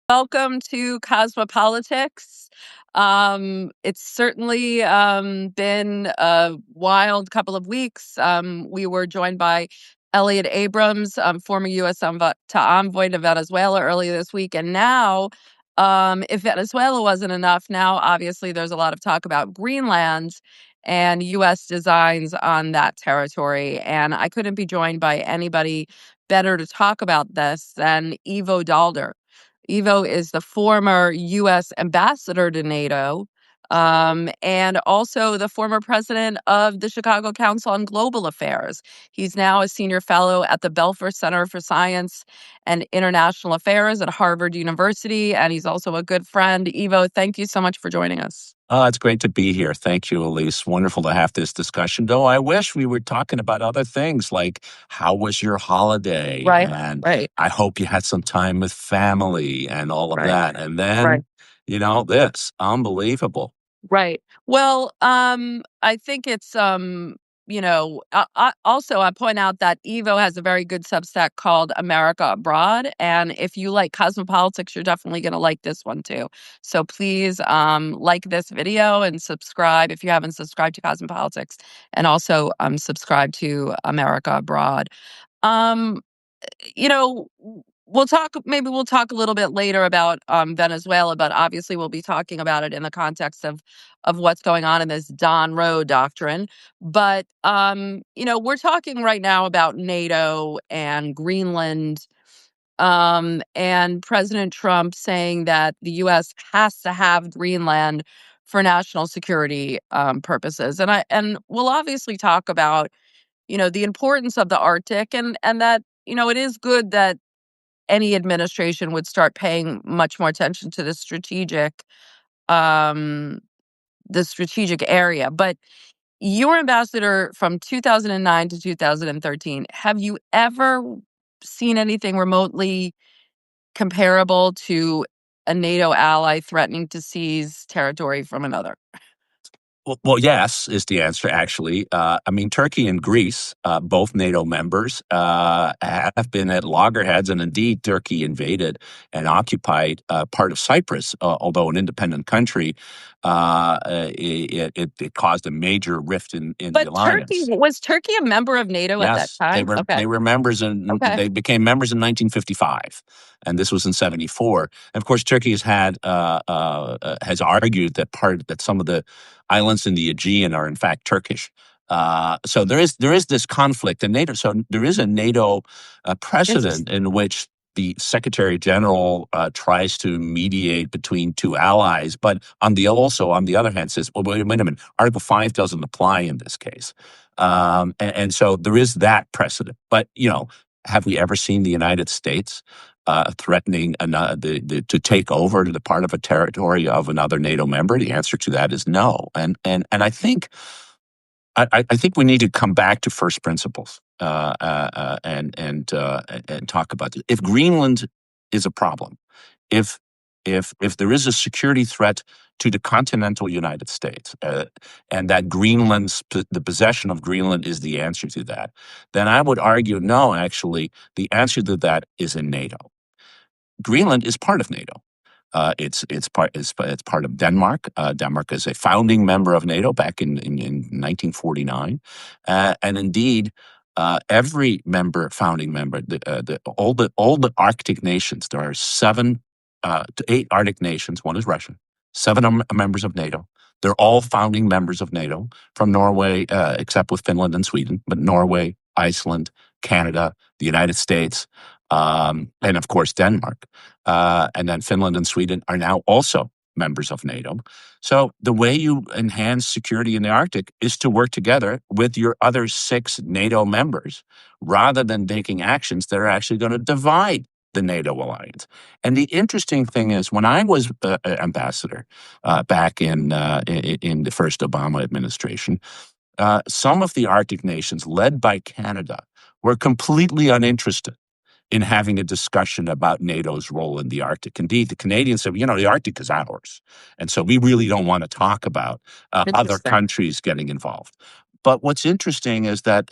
Welcome to Cosmopolitics. It's certainly been a wild couple of weeks. We were joined by Elliot Abrams, former U.S. Envoy to Venezuela earlier this week. And now, if Venezuela wasn't enough, now obviously there's a lot of talk about Greenland and U.S. designs on that territory. And I couldn't be joined by anybody better to talk about this than Ivo Daalder. Ivo is the former U.S. ambassador to NATO, and also the former president of the Chicago Council on Global Affairs. He's now a senior fellow at the Belfer Center for Science and International Affairs at Harvard University, and he's also a good friend. Ivo, thank you so much for joining us. It's great to be here. Thank you, Elise. Wonderful to have this discussion. Though I wish we were talking about other things like how was your holiday? Right, And right, I hope you had some time with family and all of right, that. And then, right. this unbelievable. Right. Well, I think it's also I point out that Evo has a very good Substack called America Abroad, and if you like cosmopolitics, you're definitely going to like this one too. So please like this video and subscribe if you haven't subscribed to Cosmopolitics, and also subscribe to America Abroad. Um you know, maybe we'll talk a little bit later about Venezuela, but obviously we'll be talking about it in the context of what's going on in this Don Roe doctrine. But we're talking right now about NATO and Greenland, and President Trump saying that the US has to have Greenland for national security purposes. And we'll obviously talk about the importance of the Arctic, and that, it is good that any administration would start paying much more attention to um, the strategic area. But you're ambassador from 2009 to 2013. Have you ever seen anything remotely comparable to a NATO ally threatening to seize territory from another? Well, yes, is the answer, actually. Turkey and Greece, both NATO members, have been at loggerheads, and indeed, Turkey invaded and occupied part of Cyprus, although an independent country. It caused a major rift in the But alliance. was Turkey a member of NATO at that Yes, time? Okay. they were members, and Okay. they became members in 1955, and this was in '74. And of course, Turkey has argued that some of the islands in the Aegean are in fact Turkish. So there is this conflict in NATO. So there is a NATO precedent in which the Secretary General tries to mediate between two allies, but on the other hand says, well, wait a minute, Article 5 doesn't apply in this case. And so there is that precedent. But, have we ever seen the United States threatening to take over the part of a territory of another NATO member? The answer to that is no. And I think we need to come back to first principles and talk about this. If Greenland is a problem, if there is a security threat to the continental United States, and that the possession of Greenland is the answer to that, then I would argue no. Actually, the answer to that is in NATO. Greenland is part of NATO. It's part of Denmark. Denmark is a founding member of NATO back in 1949, and indeed. Every founding member, all the Arctic nations. There are 7 to 8 Arctic nations. One is Russia. 7 are members of NATO. They're all founding members of NATO, from Norway, except with Finland and Sweden, but Norway, Iceland, Canada, the United States, and of course Denmark. And then Finland and Sweden are now also members of NATO. So the way you enhance security in the Arctic is to work together with your other 6 NATO members, rather than taking actions that are actually going to divide the NATO alliance. And the interesting thing is, when I was ambassador back in the first Obama administration, some of the Arctic nations, led by Canada, were completely uninterested in having a discussion about NATO's role in the Arctic. Indeed, the Canadians said, the Arctic is ours. And so we really don't want to talk about other countries getting involved. But what's interesting is that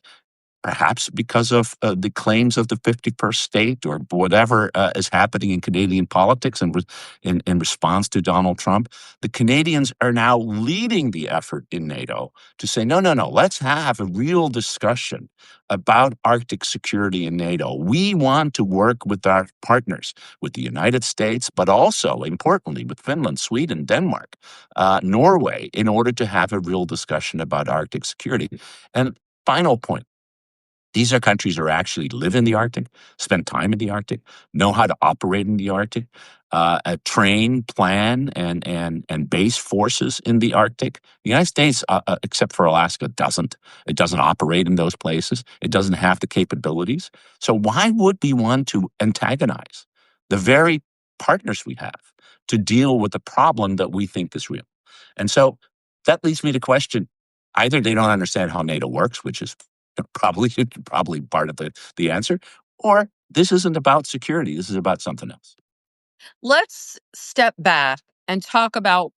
perhaps because of the claims of the 51st state or whatever is happening in Canadian politics and in response to Donald Trump, the Canadians are now leading the effort in NATO to say, no, no, no, let's have a real discussion about Arctic security in NATO. We want to work with our partners, with the United States, but also, importantly, with Finland, Sweden, Denmark, Norway, in order to have a real discussion about Arctic security. And final point. These are countries who actually live in the Arctic, spend time in the Arctic, know how to operate in the Arctic, train, plan, and base forces in the Arctic. The United States, except for Alaska, doesn't. It doesn't operate in those places. It doesn't have the capabilities. So why would we want to antagonize the very partners we have to deal with the problem that we think is real? And so that leads me to question, either they don't understand how NATO works, which is probably part of the answer, or this isn't about security. This is about something else. Let's step back and talk about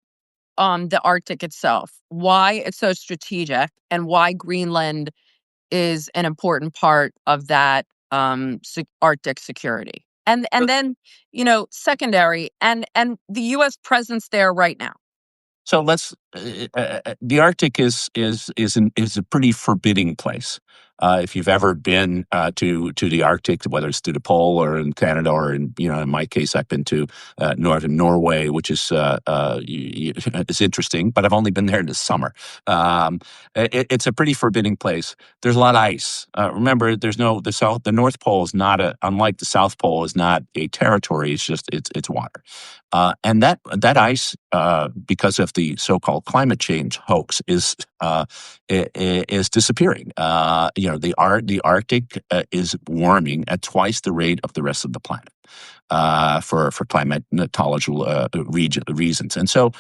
the Arctic itself, why it's so strategic, and why Greenland is an important part of that Arctic security. And then, secondary and the U.S. presence there right now. So the Arctic is a pretty forbidding place. If you've ever been to the Arctic, whether it's to the pole or in Canada or in my case, I've been to northern Norway, which is it's interesting, but I've only been there in the summer. It's a pretty forbidding place. There's a lot of ice. Remember, the North Pole is not unlike the South Pole is not a territory. It's just it's water. And that ice, because of the so-called climate change hoax, is disappearing. The Arctic is warming at twice the rate of the rest of the planet for climatological reasons. And so,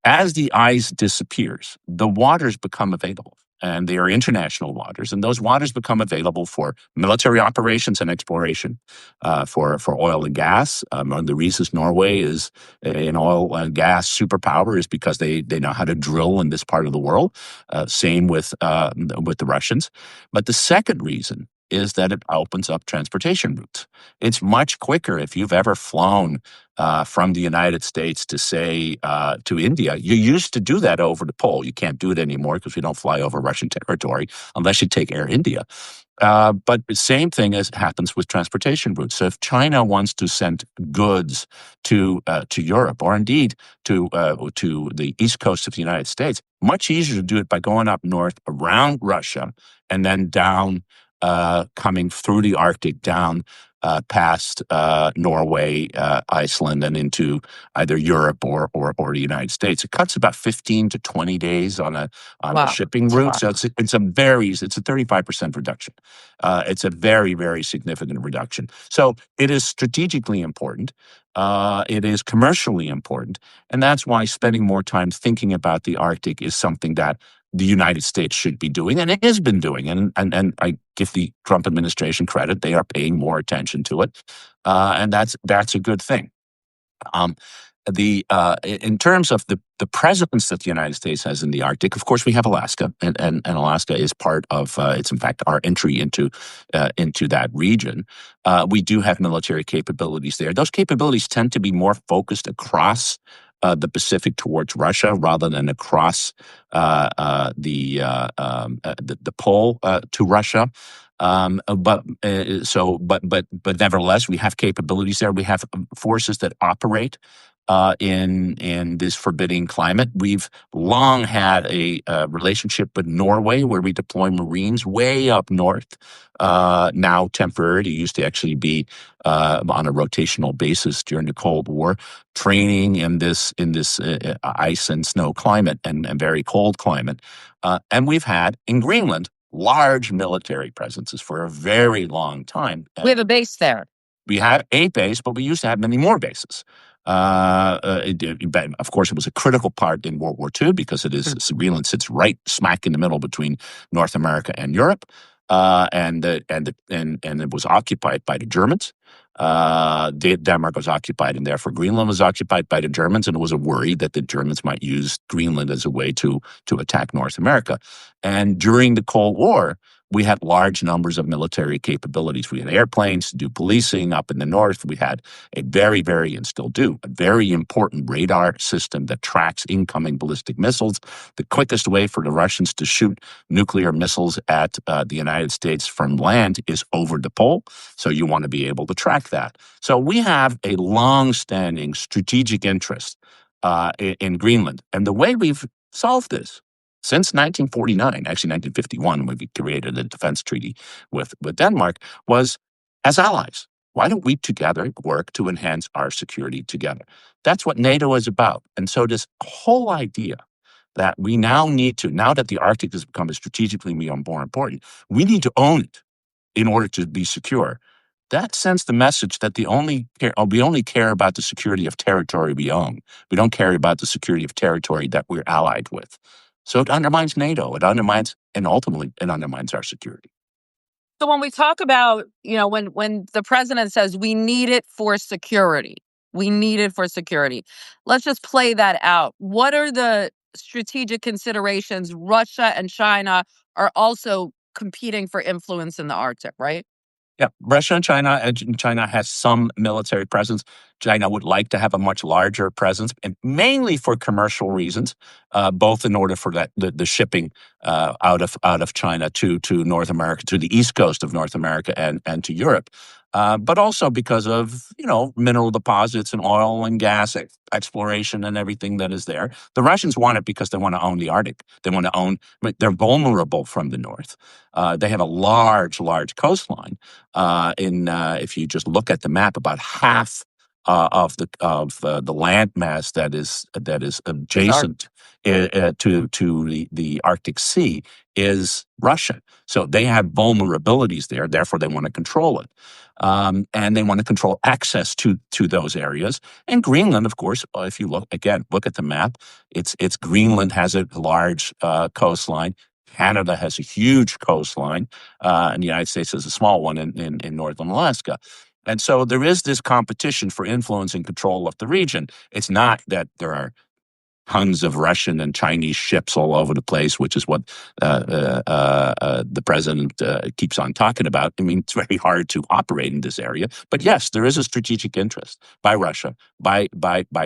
as the ice disappears, the waters become available. And they are international waters, and those waters become available for military operations and exploration, for oil and gas. One of the reasons Norway is an oil and gas superpower is because they know how to drill in this part of the world. Same with the Russians. But the second reason is that it opens up transportation routes. It's much quicker if you've ever flown from the United States to, say, to India. You used to do that over the pole. You can't do it anymore because we don't fly over Russian territory unless you take Air India. But the same thing happens with transportation routes. So if China wants to send goods to Europe, or indeed to the east coast of the United States, much easier to do it by going up north around Russia and then down, coming through the Arctic down past Norway, Iceland, and into either Europe or the United States. It cuts about 15 to 20 days on a shipping route. So it's a 35% reduction. It's a very, very significant reduction. So it is strategically important. It is commercially important. And that's why spending more time thinking about the Arctic is something that the United States should be doing, and it has been doing. And I give the Trump administration credit; they are paying more attention to it, and that's a good thing. In terms of the presence that the United States has in the Arctic, of course, we have Alaska, and Alaska is part of. It's in fact our entry into that region. We do have military capabilities there. Those capabilities tend to be more focused across the Pacific towards Russia rather than across the pole to Russia. But nevertheless, we have capabilities there. We have forces that operate in this forbidding climate. We've long had a relationship with Norway where we deploy Marines way up north. Now temporary. It used to actually be on a rotational basis during the Cold War, training in this ice and snow climate and very cold climate. And we've had in Greenland large military presences for a very long time. We have a base there. We had a base, but we used to have many more bases. Of course, it was a critical part in World War II because Greenland sits right smack in the middle between North America and Europe, and it was occupied by the Germans. Denmark was occupied, and therefore Greenland was occupied by the Germans, and it was a worry that the Germans might use Greenland as a way to attack North America. And during the Cold War, we had large numbers of military capabilities. We had airplanes to do policing up in the north. We had a very, very, and still do, a very important radar system that tracks incoming ballistic missiles. The quickest way for the Russians to shoot nuclear missiles at the United States from land is over the pole. So you want to be able to track that. So we have a long-standing strategic interest in Greenland. And the way we've solved this since 1949, actually 1951, when we created the defense treaty with Denmark, was as allies. Why don't we together work to enhance our security together? That's what NATO is about. And so this whole idea that we now need to, now that the Arctic has become strategically more important, we need to own it in order to be secure. That sends the message that we only care about the security of territory we own. We don't care about the security of territory that we're allied with. So it undermines NATO. It undermines, and ultimately, it undermines our security. So when we talk about, when the president says we need it for security, we need it for security. Let's just play that out. What are the strategic considerations? Russia and China are also competing for influence in the Arctic, right? Yeah, Russia and China has some military presence. China would like to have a much larger presence, and mainly for commercial reasons, both in order for the shipping out of China to North America, to the east coast of North America, and to Europe, but also because of mineral deposits and oil and gas exploration and everything that is there. The Russians want it because they want to own the Arctic. They want to own. They're vulnerable from the north. They have a large coastline. If you just look at the map, about half of the land mass that is adjacent to the Arctic Sea is Russia. So they have vulnerabilities there. Therefore, they want to control it, and they want to control access to those areas. And Greenland, of course, if you look at the map, it's Greenland has a large coastline. Canada has a huge coastline, and the United States has a small one in northern Alaska. And so there is this competition for influence and control of the region. It's not that there are tons of Russian and Chinese ships all over the place, which is what the president keeps on talking about. I mean, it's very hard to operate in this area. But yes, there is a strategic interest by Russia, by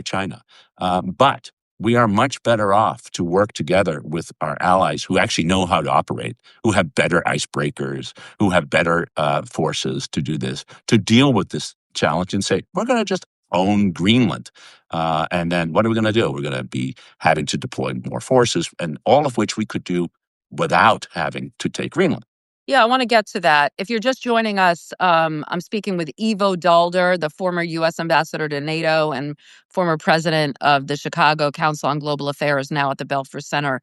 China. But we are much better off to work together with our allies who actually know how to operate, who have better icebreakers, who have better forces to do this, to deal with this challenge and say, we're going to just own Greenland. And then what are we going to do? We're going to be having to deploy more forces, and all of which we could do without having to take Greenland. Yeah, I want to get to that. If you're just joining us, I'm speaking with Ivo Daalder, the former U.S. ambassador to NATO and former president of the Chicago Council on Global Affairs, now at the Belfer Center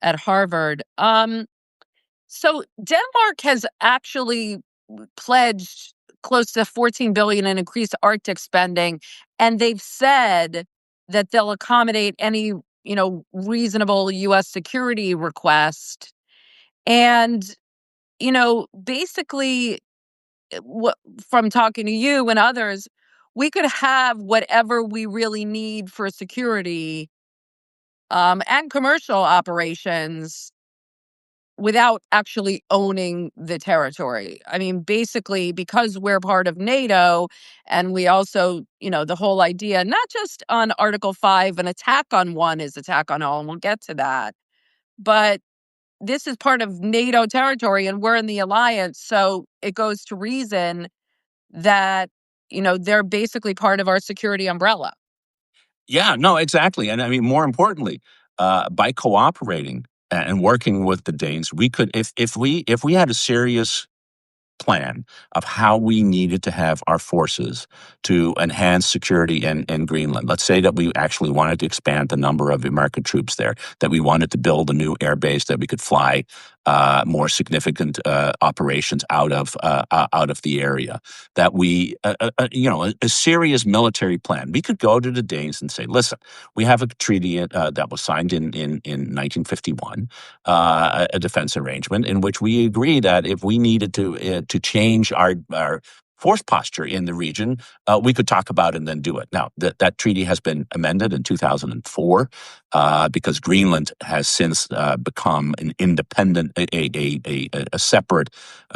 at Harvard. So Denmark has actually pledged close to $14 billion in increased Arctic spending, and they've said that they'll accommodate any reasonable U.S. security request. And basically, from talking to you and others, we could have whatever we really need for security and commercial operations without actually owning the territory. I mean, basically, because we're part of NATO, and we also, the whole idea, not just on Article 5, an attack on one is attack on all, and we'll get to that, but this is part of NATO territory and we're in the alliance. So it goes to reason that, they're basically part of our security umbrella. Yeah, no, exactly. And I mean, more importantly, by cooperating and working with the Danes, we could, if we had a serious plan of how we needed to have our forces to enhance security in Greenland. Let's say that we actually wanted to expand the number of American troops there, that we wanted to build a new air base that we could fly more significant operations out of the area. That we, a serious military plan. We could go to the Danes and say, "Listen, we have a treaty that was signed in 1951, a defense arrangement in which we agree that if we needed to change our force posture in the region, we could talk about it and then do it. Now, that treaty has been amended in 2004 because Greenland has since become an independent, a separate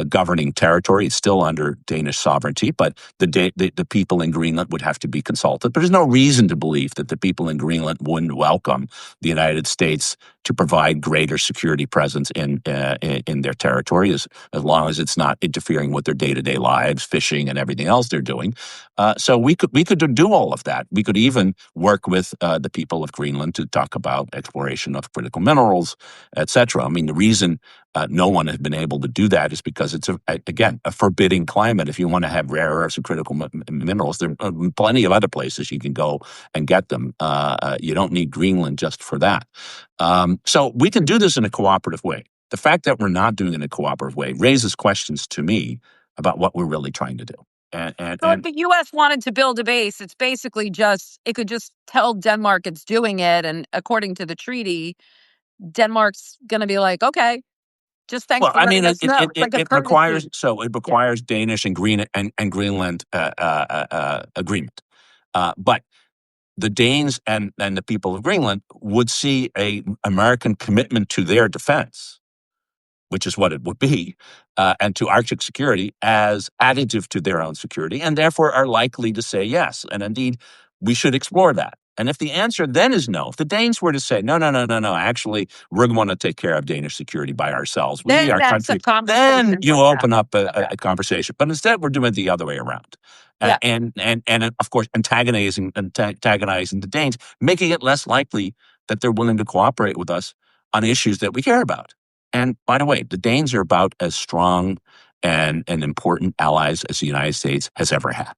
governing territory. It's still under Danish sovereignty, but the people in Greenland would have to be consulted. But there's no reason to believe that the people in Greenland wouldn't welcome the United States to provide greater security presence in their territory, as long as it's not interfering with their day-to-day lives, fishing and everything else they're doing. So we could do all of that. We could even work with the people of Greenland to talk about exploration of critical minerals, etc. I mean, the reason no one has been able to do that is because it's a forbidding climate. If you want to have rare earths and critical minerals, there are plenty of other places you can go and get them. You don't need Greenland just for that. So we can do this in a cooperative way. The fact that we're not doing it in a cooperative way raises questions to me about what we're really trying to do. So if the U.S. wanted to build a base, it's basically it could just tell Denmark it's doing it. And according to the treaty, Denmark's going to be like, okay, just thanks well, for I letting mean, us know. It's like a courtesy. it requires Danish and Greenland agreement, but the Danes and the people of Greenland would see a American commitment to their defense, which is what it would be, and to Arctic security as additive to their own security, and therefore are likely to say yes. And indeed, we should explore that. And if the answer then is no, if the Danes were to say, no, actually, we're going to take care of Danish security by ourselves, Then our that's a country, then conversation. you open up Okay. a conversation. But instead, we're doing it the other way around. Yeah. And of course, antagonizing the Danes, making it less likely that they're willing to cooperate with us on issues that we care about. And by the way, the Danes are about as strong and important allies as the United States has ever had.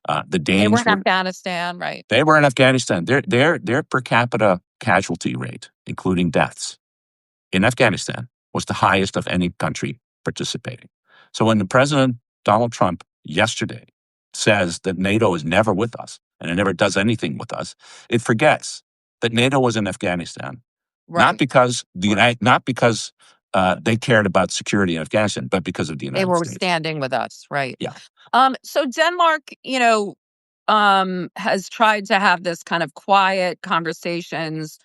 The They were Danes in Afghanistan, right? they were in Afghanistan. Their per capita casualty rate, including deaths, in Afghanistan was the highest of any country participating. So when the President Donald Trump yesterday says that NATO is never with us and it never does anything with us, it forgets that NATO was in Afghanistan not Right. because they cared about security in Afghanistan, but because of the They United were States. standing with us, right? Yeah. So Denmark, has tried to have this kind of quiet conversations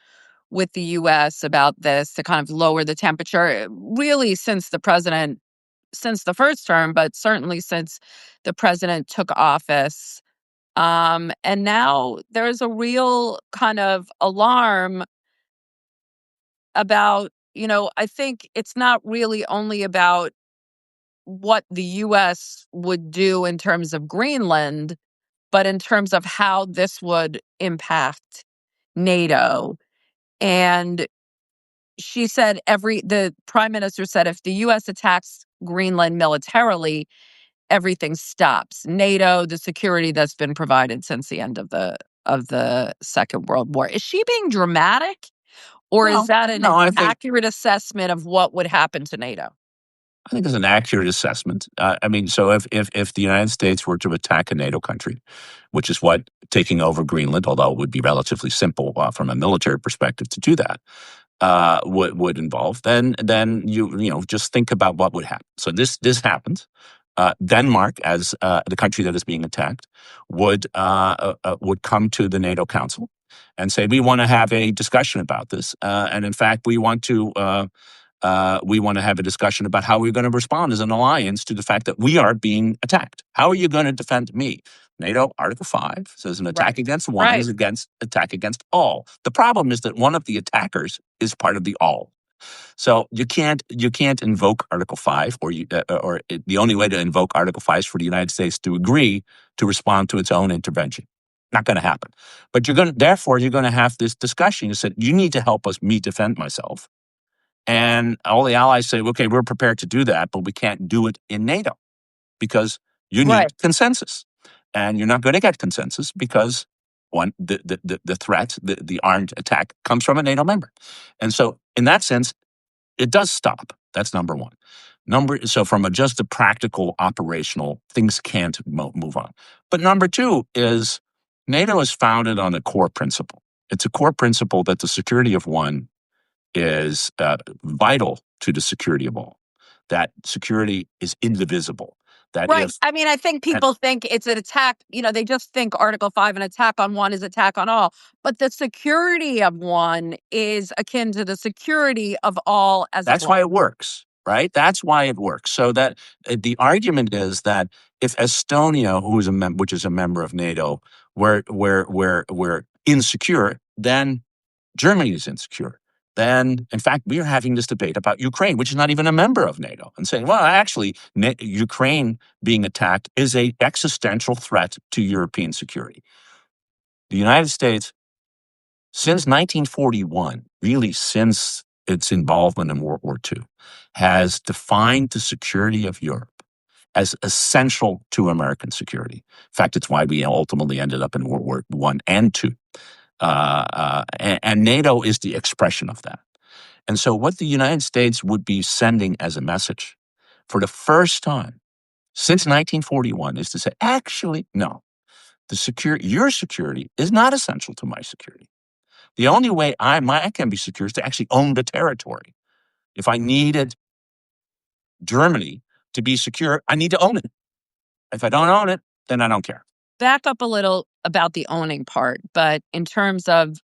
with the U.S. about this to kind of lower the temperature, really since the first term, but certainly since the president took office. And now there's a real kind of alarm about, I think it's not really only about what the U.S. would do in terms of Greenland, but in terms of how this would impact NATO. And the prime minister said if the U.S. attacks Greenland militarily, everything stops. NATO, the security that's been provided since the end of the Second World War. Is she being dramatic, or is No, that an no, I think accurate assessment of what would happen to NATO? it's an accurate assessment. I mean, so if the United States were to attack a NATO country, which is what taking over Greenland, although it would be relatively simple from a military perspective to do that, would involve, then you just think about what would happen. So this happens. Denmark, as the country that is being attacked, would come to the NATO Council and say, we want to have a discussion about this, and in fact, we want to have a discussion about how we're going to respond as an alliance to the fact that we are being attacked. How are you going to defend me? NATO Article 5 says an attack Right. against one Right. is attack against all. The problem is that one of the attackers is part of the all. So you can't invoke Article 5, the only way to invoke Article 5 is for the United States to agree to respond to its own intervention. Not going to happen. But therefore you're going to have this discussion. You said you need to help me defend myself. And all the allies say, okay, we're prepared to do that, but we can't do it in NATO because you need Right. consensus. And you're not going to get consensus because the threat, the armed attack comes from a NATO member. And so in that sense, it does stop. That's number one. So from just a practical operational, things can't move on. But number two is NATO is founded on a core principle. It's a core principle that the security of one is vital to the security of all, that security is indivisible, that Right. if I mean, I think and people think it's an attack. They just think Article 5, an attack on one is attack on all. But the security of one is akin to the security of all as a that's whole. why it works, right? That's why it works. So that the argument is that if Estonia, which is a member of NATO, were insecure, then Germany is insecure. Then, in fact, we are having this debate about Ukraine, which is not even a member of NATO, and saying, well, actually, Ukraine being attacked is an existential threat to European security. The United States, since 1941, really since its involvement in World War II, has defined the security of Europe as essential to American security. In fact, it's why we ultimately ended up in World War I and II. And NATO is the expression of that. And so, what the United States would be sending as a message for the first time since 1941 is to say, actually, no, your security is not essential to my security. The only way I can be secure is to actually own the territory. If I needed Germany to be secure, I need to own it. If I don't own it, then I don't care. Back up a little about the owning part, but in terms of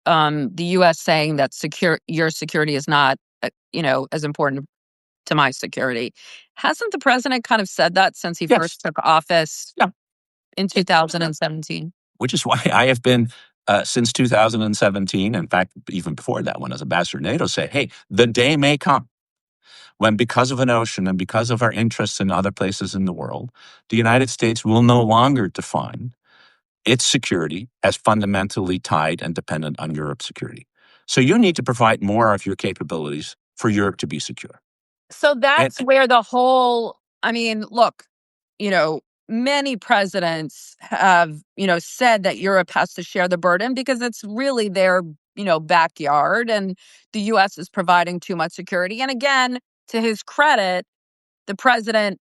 the U.S. saying that your security is not, as important to my security, hasn't the president kind of said that since he Yes. first took office Yeah. in 2017? Which is why I have been, since 2017, in fact, even before that, when as ambassador to NATO, say, hey, the day may come when, because of an ocean and because of our interests in other places in the world, the United States will no longer define its security as fundamentally tied and dependent on Europe's security. So you need to provide more of your capabilities for Europe to be secure. So And that's where I mean, look, you know, many presidents have, said that Europe has to share the burden because it's really their, backyard, and the US is providing too much security. And again, to his credit, the president,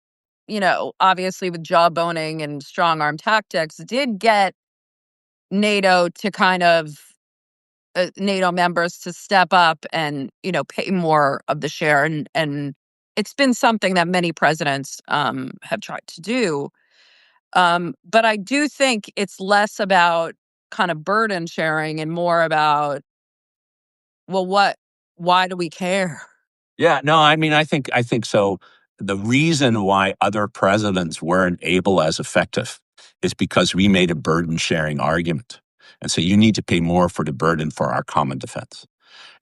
obviously with jawboning and strong arm tactics, did get NATO to kind of NATO members to step up and pay more of the share, and it's been something that many presidents have tried to do. But I do think it's less about kind of burden sharing and more about, well, why do we care? yeah, no, I mean, I think so. The reason why other presidents weren't able as effective is because we made a burden sharing argument. And so you need to pay more for the burden for our common defense.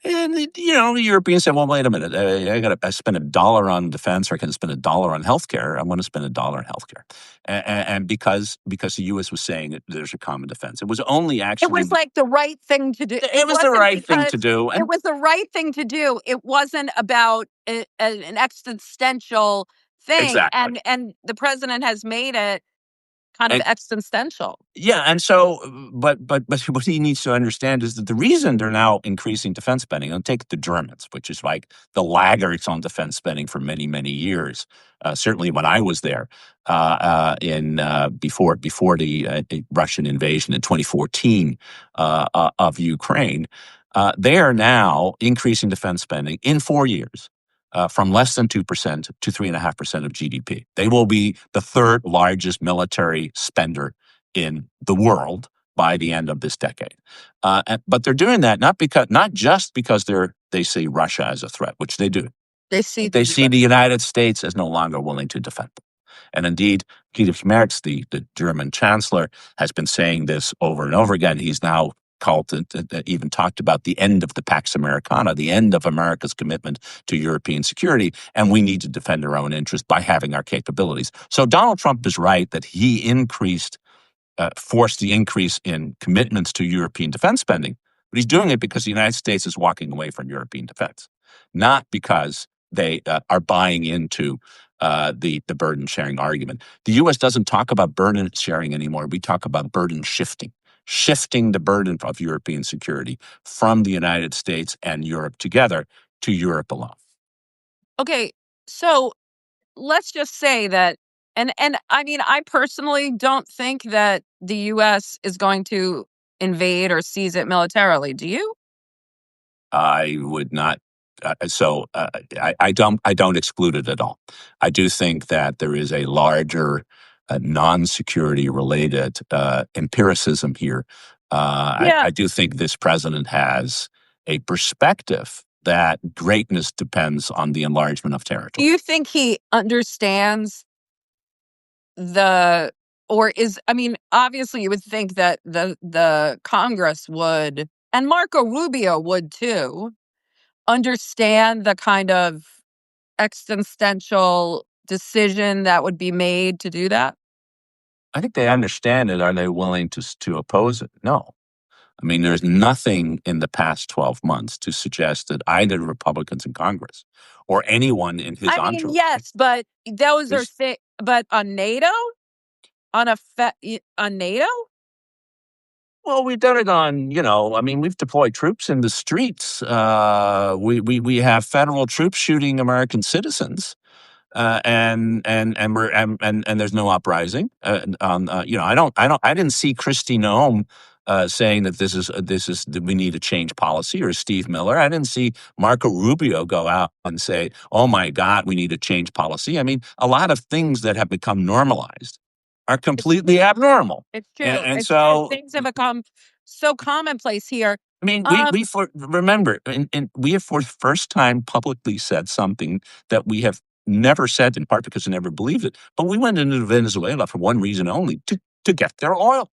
And the Europeans said, "Well, wait a minute. I spend $1 on defense, or I can spend $1 on healthcare. I want to spend $1 on healthcare." And because the U.S. was saying that there's a common defense, it was only It actually was like the right thing to do. it It was the wasn't right thing because to do. it And was the right thing to do. It wasn't about an existential thing, exactly. and the president has made it kind of And existential. yeah, and so, but what he needs to understand is that the reason they're now increasing defense spending, and take the Germans, which is like the laggards on defense spending for many, many years. Certainly, when I was there, in before the Russian invasion in 2014 of Ukraine, they are now increasing defense spending in 4 years. From less than 2% to 3.5% of GDP. They will be the third largest military spender in the world by the end of this decade. But they're doing that not just because they see Russia as a threat, which they do. They see They the see US. the United States as no longer willing to defend them. And indeed, Friedrich Merz, the German chancellor, has been saying this over and over again. He's now even talked about the end of the Pax Americana, the end of America's commitment to European security, and we need to defend our own interests by having our capabilities. So Donald Trump is right that he forced the increase in commitments to European defense spending, but he's doing it because the United States is walking away from European defense, not because they are buying into the burden sharing argument. The U.S. doesn't talk about burden sharing anymore. We talk about burden shifting the burden of European security from the United States and Europe together to Europe alone. Okay, so let's just say that, and I mean, I personally don't think that the US is going to invade or seize it militarily. Do you? I would not I don't exclude it at all. I do think that there is a larger non-security related empiricism here. Yeah. I do think this president has a perspective that greatness depends on the enlargement of Do territory. you think he understands the or is I mean, obviously you would think that the Congress would, and Marco Rubio would too, understand the kind of existential decision that would be made to do that? I think they understand it. Are they willing to oppose it? No. I mean, there's nothing in the past 12 months to suggest that either Republicans in Congress or anyone in his I mean, entourage yes, but those are is. but on NATO? On NATO? Well, we've done it on, I mean, we've deployed troops in the streets. We have federal troops shooting American citizens. And there's no uprising. I didn't see Kristi Noem saying that that we need to change policy, or Steve Miller. I didn't see Marco Rubio go out and say, "Oh my God, we need to change policy." I mean, a lot of things that have become normalized are completely abnormal, It's and, true. and It's true. so Things have become so commonplace here. I mean, Um, remember, and we have for the first time publicly said something that we have never said, in part because we never believed it. But we went into Venezuela for one reason only: to get their oil.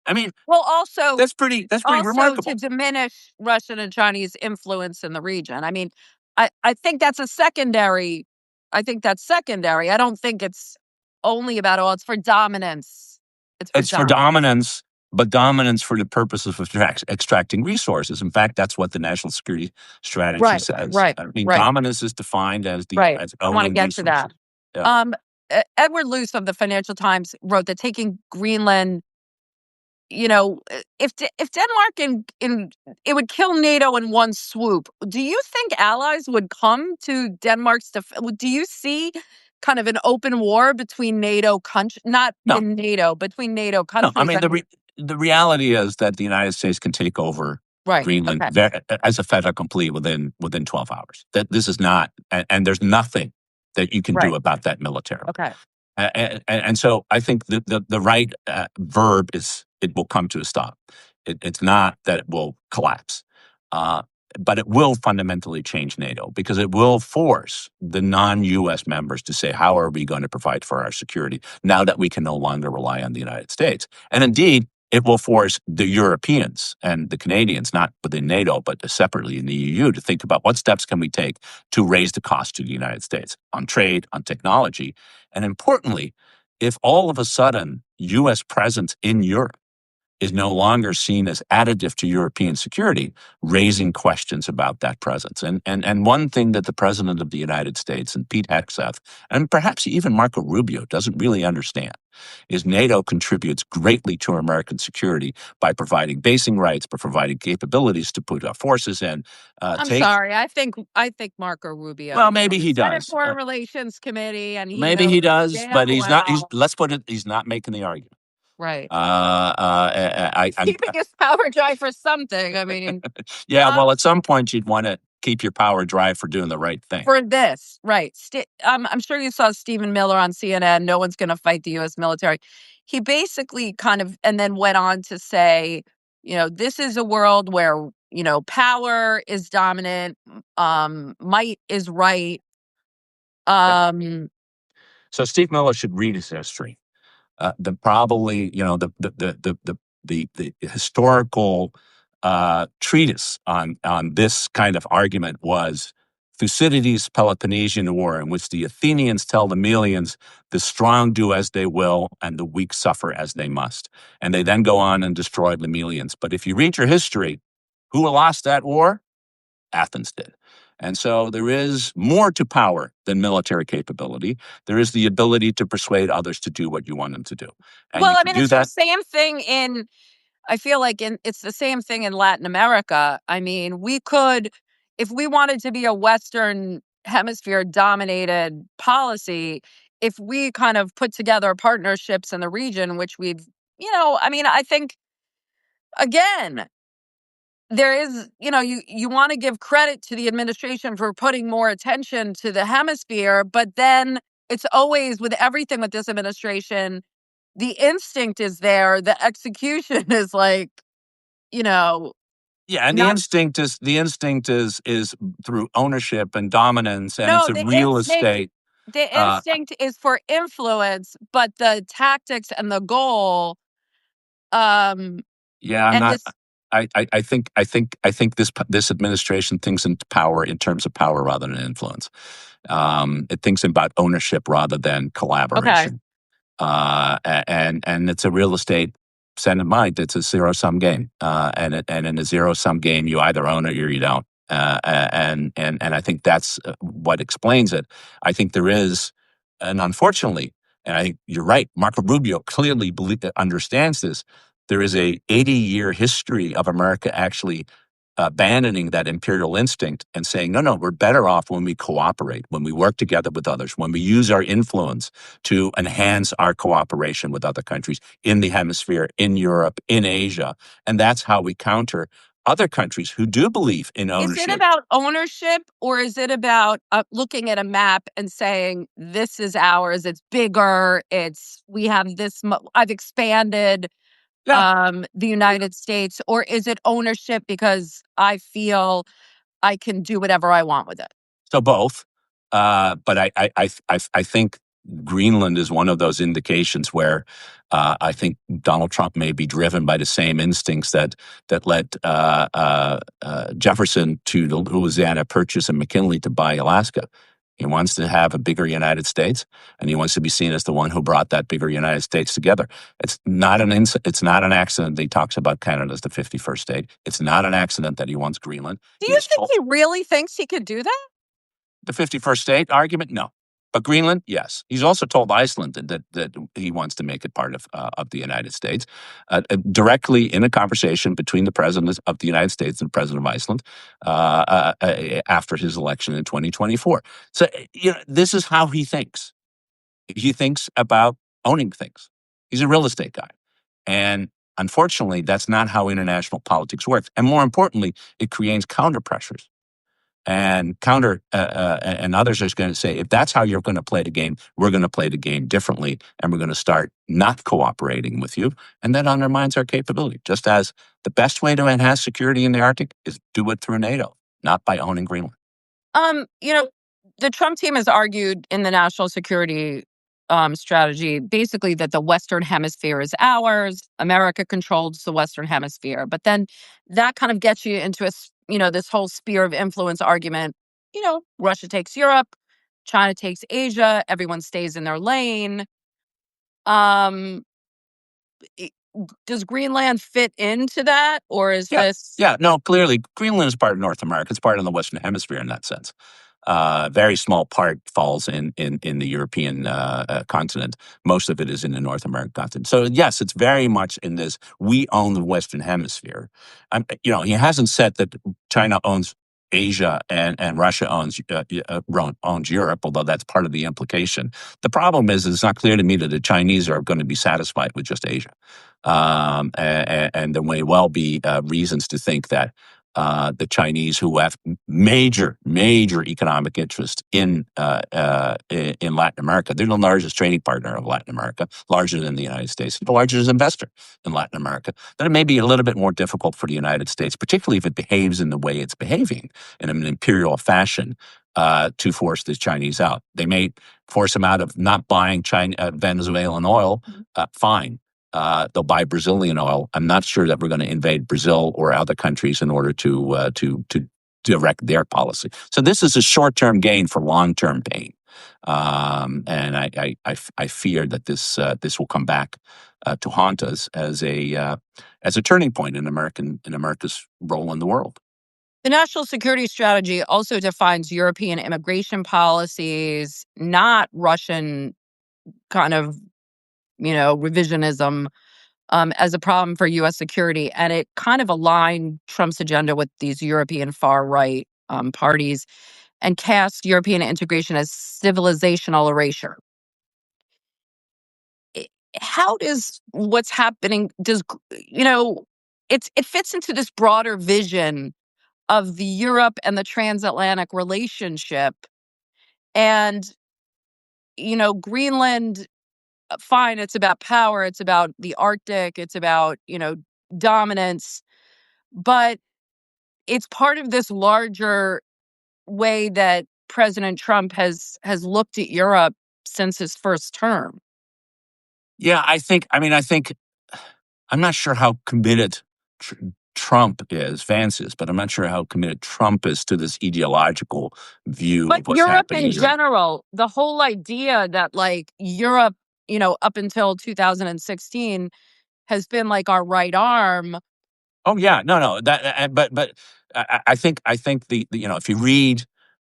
I mean, well, also that's pretty to remarkable. diminish Russian and Chinese influence in the region. I mean, I think that's a secondary. I think that's secondary. I don't think it's only about oil. It's for dominance. It's for It's for dominance. dominance, but dominance for the purpose of extracting resources. In fact, that's what the national security strategy Right, says. right, I mean, right, dominance is defined as right. as I want to owning get to that. resources. Yeah. Um, Edward Luce of the Financial Times wrote that taking Greenland, if Denmark it would kill NATO in one swoop. Do you think allies would come to Denmark's do you see kind of an open war between NATO countries, not No, in NATO, between NATO no. I countries? mean, I mean, the reality is that the United States can take over right. Greenland Okay. as a fait accompli within 12 hours. That this is not, and there's nothing that you can Right. do about that militarily. Okay. And so I think the right verb is it will come to a stop. It's not that it will collapse, uh, but it will fundamentally change NATO because it will force the non-U.S. members to say, how are we going to provide for our security now that we can no longer rely on the United States? And indeed, it will force the Europeans and the Canadians, not within NATO, but separately in the EU, to think about what steps can we take to raise the cost to the United States on trade, on technology, and importantly, if all of a sudden U.S. presence in Europe is no longer seen as additive to European security, raising questions about that presence. And one thing that the President of the United States and Pete Hegseth, and perhaps even Marco Rubio, doesn't really understand is NATO contributes greatly to American security by providing basing rights, by providing capabilities to put our forces in. I'm Take sorry. I think Marco Rubio Well, is on maybe the he Senate does. Foreign Relations Committee, and he Maybe knows he does, damn but he's not. well. Let's put it. He's not making the argument. Right. I, He's keeping his power dry for something. I mean, yeah. um, Well, at some point, you'd want to keep your power dry for doing the right thing. for this, right? I'm sure you saw Stephen Miller on CNN. No one's going to fight the U.S. military. He basically kind of, and then went on to say, this is a world where power is dominant, might is right. Yeah. Um, So Steve Miller should read his history. The probably the historical treatise on this kind of argument was Thucydides' Peloponnesian War, in which the Athenians tell the Melians, the strong do as they will and the weak suffer as they must. And they then go on and destroy the Melians. But if you read your history, who lost that war? Athens did. And so there is more to power than military capability. There is the ability to persuade others to do what you want them to do. And well, you I can mean, do it's the that. same thing I feel like it's the same thing in Latin America. I mean, we could, if we wanted to be a Western hemisphere dominated policy, if we kind of put together partnerships in the region, which I mean, I think, again, there is, you want to give credit to the administration for putting more attention to the hemisphere, but then it's always with everything with this administration, the instinct is there, the execution is like, Yeah, and not. the instinct is through ownership and dominance, and it's No, a real estate. the Uh, instinct is for influence, but the tactics and the goal, um, yeah, I'm and not. this. I think this administration thinks in power in terms of power rather than influence. It thinks about ownership rather than Okay. collaboration. And it's a real estate set in mind. It's a zero sum game, and in a zero sum game, you either own it or you don't. And I think that's what explains it. I think there is, and unfortunately, and I think you're right. Marco Rubio clearly understands this. There is a 80-year history of America actually abandoning that imperial instinct and saying, no, no, we're better off when we cooperate, when we work together with others, when we use our influence to enhance our cooperation with other countries in the hemisphere, in Europe, in Asia. And that's how we counter other countries who do believe in Is it ownership. about ownership, or is it about looking at a map and saying, this is ours, it's bigger, we have I've expanded Yeah. the United States, or is it ownership because I feel I can do whatever I want with it? So both, but I think Greenland is one of those indications where I think Donald Trump may be driven by the same instincts that led Jefferson to Louisiana Purchase and McKinley to buy Alaska. He wants to have a bigger United States, and he wants to be seen as the one who brought that bigger United States together. It's not an accident that he talks about Canada as the 51st state. It's not an accident that he wants Greenland. Do He you has think told he really thinks he could do that? the 51st state argument, no. But Greenland, yes. He's also told Iceland that he wants to make it part of the United States, directly in a conversation between the president of the United States and the president of Iceland after his election in 2024. So this is how he thinks. He thinks about owning things. He's a real estate guy, and unfortunately, that's not how international politics works. And more importantly, it creates counter pressures and others are going to say, if that's how you're going to play the game, we're going to play the game differently, and we're going to start not cooperating with you, and that undermines our capability. Just as the best way to enhance security in the Arctic is do it through NATO, not by owning Greenland. Um, you know, the Trump team has argued in the national security strategy basically that the Western Hemisphere is ours. America controls the Western Hemisphere, but then that kind of gets you into this whole sphere of influence argument. Russia takes Europe, China takes Asia, everyone stays in their lane. Um, i- does Greenland fit into that, or is Yeah, this? yeah, no, clearly Greenland is part of North America. It's part of the Western Hemisphere in that sense. Very small part falls in the European continent. Most of it is in the North American continent. So yes, it's very much in this. We own the Western Hemisphere. He hasn't said that China owns Asia and Russia owns Europe, although that's part of the implication. The problem is it's not clear to me that the Chinese are going to be satisfied with just Asia. And there may well be reasons to think that the Chinese, who have major economic interest in Latin America, they're the largest trading partner of Latin America, larger than the United States, the largest investor in Latin America. Then it may be a little bit more difficult for the United States, particularly if it behaves in the way it's behaving in an imperial fashion. To force the Chinese out, they may force them out of not buying Venezuelan oil. Fine, they'll buy Brazilian oil. I'm not sure that we're going to invade Brazil or other countries in order to direct their policy. So this is a short-term gain for long-term pain, and I fear that this will come back to haunt us as a turning point in America's role in the world. The national security strategy also defines European immigration policies, not Russian kind of, revisionism, as a problem for U.S. security. And it kind of aligned Trump's agenda with these European far right parties and cast European integration as civilizational erasure. I- How does what's happening, you know, it fits into this broader vision of the Europe and the transatlantic relationship. And, Greenland, fine, it's about power, it's about the Arctic, it's about, dominance, but it's part of this larger way that President Trump has looked at Europe since his first term. Yeah, I think I'm not sure how committed tr Trump is, Vance is, but I'm not sure how committed Trump is to this ideological view But of what's Europe happening in in Europe. general, the whole idea that like Europe, up until 2016 has been like our right arm. Oh yeah, no, but I think if you read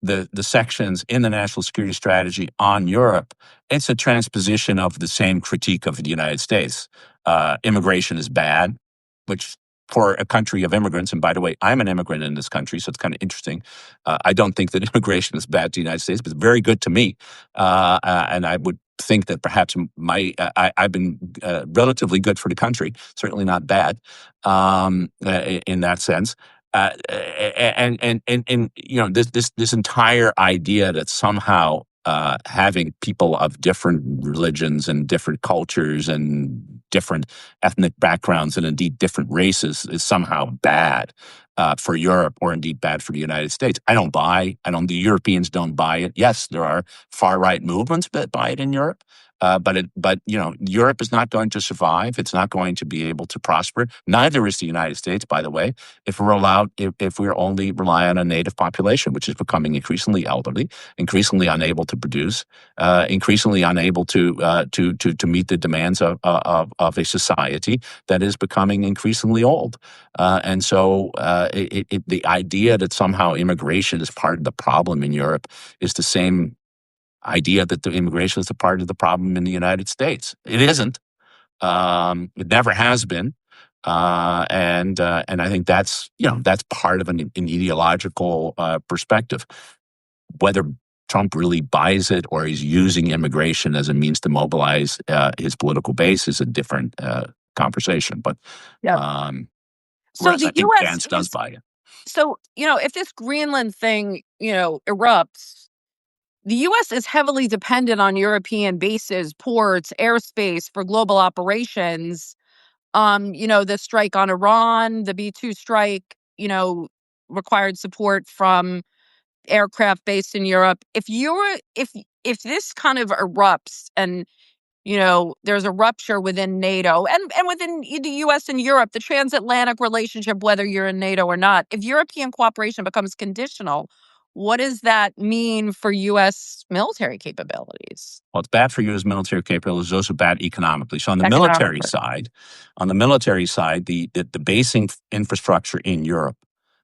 the sections in the national security strategy on Europe, it's a transposition of the same critique of the United States. Immigration is bad, which for a country of immigrants, and by the way, I'm an immigrant in this country, so it's kind of interesting. I don't think that immigration is bad to the United States, but it's very good to me, and I would think that perhaps I've been relatively good for the country, certainly not bad in that sense. And this entire idea that somehow having people of different religions and different cultures and different ethnic backgrounds and indeed different races is somehow bad for Europe or indeed bad for the United States. I don't buy. I don't. The Europeans don't buy it. Yes, there are far right movements that buy it in Europe. But Europe is not going to survive. It's not going to be able to prosper. Neither is the United States, by the way, if we're only rely on a native population, which is becoming increasingly elderly, increasingly unable to produce, increasingly unable to meet the demands of a society that is becoming increasingly old. And so the idea that somehow immigration is part of the problem in Europe is the same idea that the immigration is a part of the problem in the United States. It isn't. It never has been. And I think that's part of an ideological perspective. Whether Trump really buys it or he's using immigration as a means to mobilize his political base is a different conversation. But Yep. um, So whereas I the think US Vance does is buy it. so, if this Greenland thing, erupts, the US is heavily dependent on European bases, ports, airspace for global operations. The strike on Iran, the B-2 strike, required support from aircraft based in Europe. If this kind of erupts and there's a rupture within NATO and within the US and Europe, the transatlantic relationship, whether you're in NATO or not, if European cooperation becomes conditional, what does that mean for US military capabilities? Well, it's bad for U.S. military capabilities. It's also bad economically. So Economically. on the military side, the basing infrastructure in Europe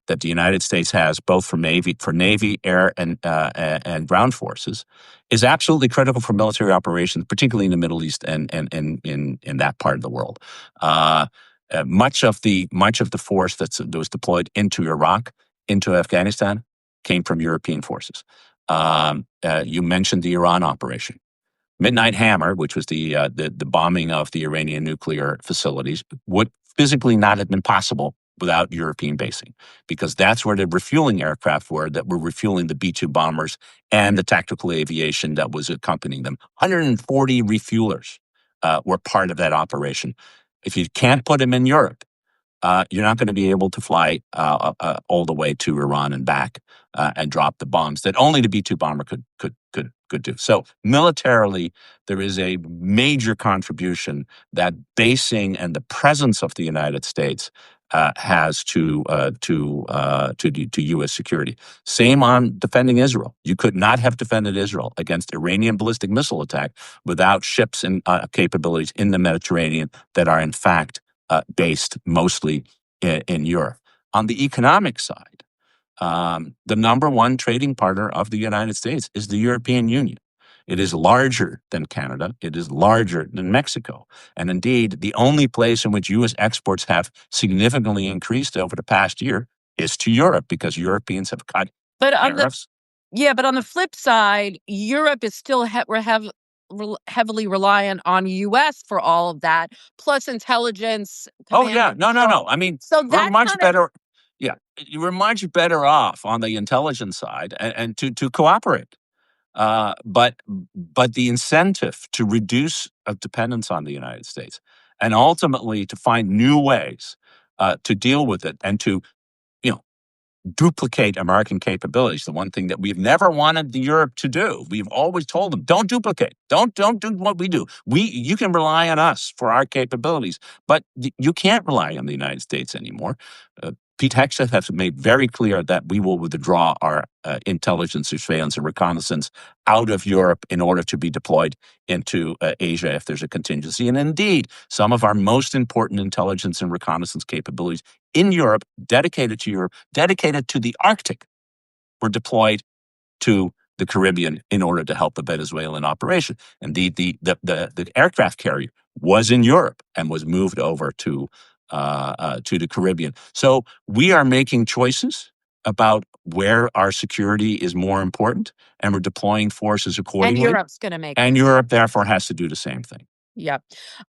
that the United States has, both for Navy, air, and ground forces, is absolutely critical for military operations, particularly in the Middle East and in that part of the world. Much of the force that was deployed into Iraq, into Afghanistan, came from European forces. You mentioned the Iran operation. Midnight Hammer, which was the bombing of the Iranian nuclear facilities, would physically not have been possible without European basing, because that's where the refueling aircraft were that were refueling the B-2 bombers and the tactical aviation that was accompanying them. 140 refuelers were part of that operation. If you can't put them in Europe, you're not going to be able to fly all the way to Iran and back and drop the bombs that only the B-2 bomber could do. So militarily, there is a major contribution that basing and the presence of the United States has to U.S. security. Same on defending Israel. You could not have defended Israel against Iranian ballistic missile attack without ships and capabilities in the Mediterranean that are in fact based mostly in Europe. On the economic side, the number one trading partner of the United States is the European Union. It is larger than Canada. It is larger than Mexico. And indeed, the only place in which U.S. exports have significantly increased over the past year is to Europe, because Europeans have cut But on the tariffs. Yeah, but on the flip side, Europe is still heavily reliant on U.S. for all of that, plus intelligence, Oh, command yeah. and No, no, control. no. I mean, So we're that much kind of better. Yeah, you were much better off on the intelligence side and to cooperate. But the incentive to reduce dependence on the United States and ultimately to find new ways to deal with it and to, you know, duplicate American capabilities. The one thing that we've never wanted Europe to do. We've always told them, don't duplicate. Don't do what we do. You can rely on us for our capabilities, but you can't rely on the United States anymore. Pete Hegseth has made very clear that we will withdraw our intelligence, surveillance, and reconnaissance out of Europe in order to be deployed into Asia if there's a contingency. And indeed, some of our most important intelligence and reconnaissance capabilities in Europe, dedicated to the Arctic, were deployed to the Caribbean in order to help the Venezuelan operation. Indeed, the aircraft carrier was in Europe and was moved over to the Caribbean. So we are making choices about where our security is more important, and we're deploying forces and accordingly. Europe's going to make And it. Europe, therefore, has to do the same thing. Yep.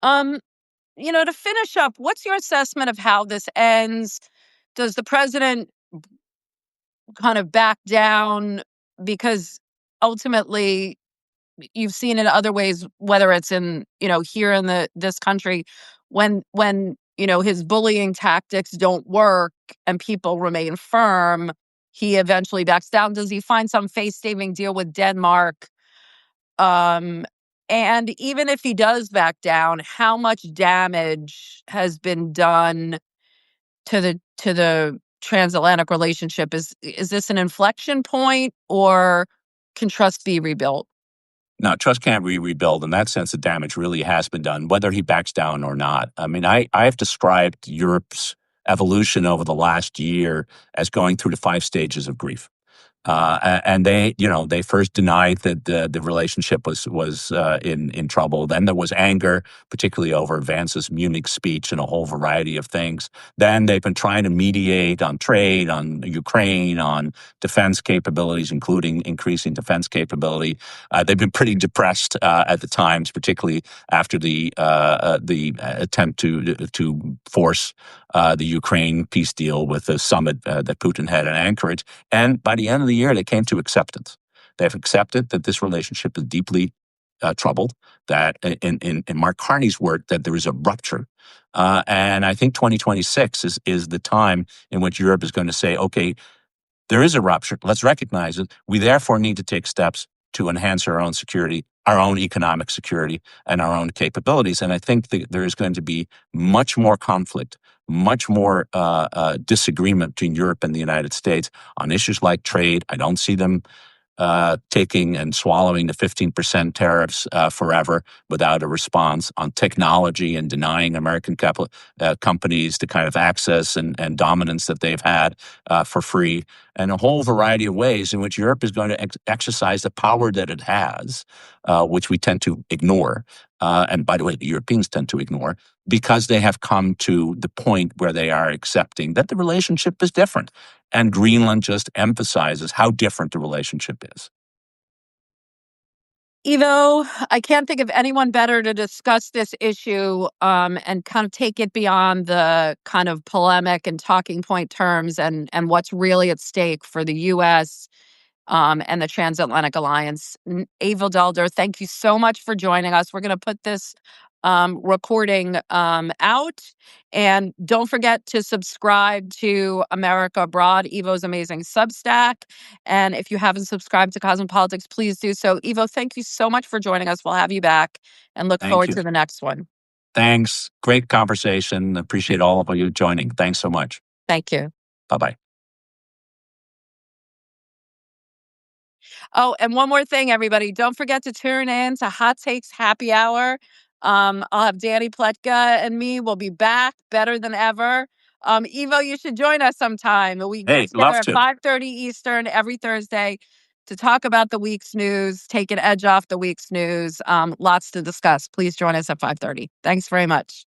Um, to finish up, what's your assessment of how this ends? Does the president kind of back down? Because ultimately, you've seen in other ways, whether it's in, here in this country, when his bullying tactics don't work and people remain firm, he eventually backs down. Does he find some face-saving deal with Denmark? Um, and even if he does back down, how much damage has been done to the transatlantic relationship? Is this an inflection point, or can trust be rebuilt? No, trust can't be rebuilt. In that sense, the damage really has been done, whether he backs down or not. I mean, I've described Europe's evolution over the last year as going through the 5 stages of grief. And they first denied that the relationship was in trouble. Then there was anger, particularly over Vance's Munich speech and a whole variety of things. Then they've been trying to mediate on trade, on Ukraine, on defense capabilities, including increasing defense capability. They've been pretty depressed at the times, particularly after the attempt to force the Ukraine peace deal with the summit that Putin had in Anchorage. And by the end of the year, they came to acceptance. They've accepted that this relationship is deeply troubled, that in Mark Carney's word, that there is a rupture. And I think 2026 is the time in which Europe is going to say, okay, there is a rupture. Let's recognize it. We therefore need to take steps to enhance our own security, our own economic security, and our own capabilities. And I think that there is going to be much more conflict, much more disagreement between Europe and the United States on issues like trade. I don't see them taking and swallowing the 15% tariffs forever without a response on technology and denying American companies the kind of access and dominance that they've had for free, and a whole variety of ways in which Europe is going to exercise the power that it has, which we tend to ignore. And by the way, the Europeans tend to ignore, because they have come to the point where they are accepting that the relationship is different. And Greenland just emphasizes how different the relationship is. Ivo, I can't think of anyone better to discuss this issue and kind of take it beyond the kind of polemic and talking point terms and what's really at stake for the U.S. And the Transatlantic Alliance. Ivo Daalder, thank you so much for joining us. We're going to put this recording out. And don't forget to subscribe to America Abroad, Ivo's amazing Substack. And if you haven't subscribed to Cosmopolitics, please do so. Ivo, thank you so much for joining us. We'll have you back and look Thank forward you. to the next one. Thanks. Great conversation. Appreciate all of you joining. Thanks so much. Thank you. Bye-bye. Oh, and one more thing, everybody. Don't forget to tune in to Hot Takes Happy Hour. I'll have Danny Pletka and me. We'll be back better than ever. Ivo, you should join us sometime. We Hey, get together love at to. 5:30 Eastern every Thursday to talk about the week's news, take an edge off the week's news. Lots to discuss. Please join us at 5:30. Thanks very much.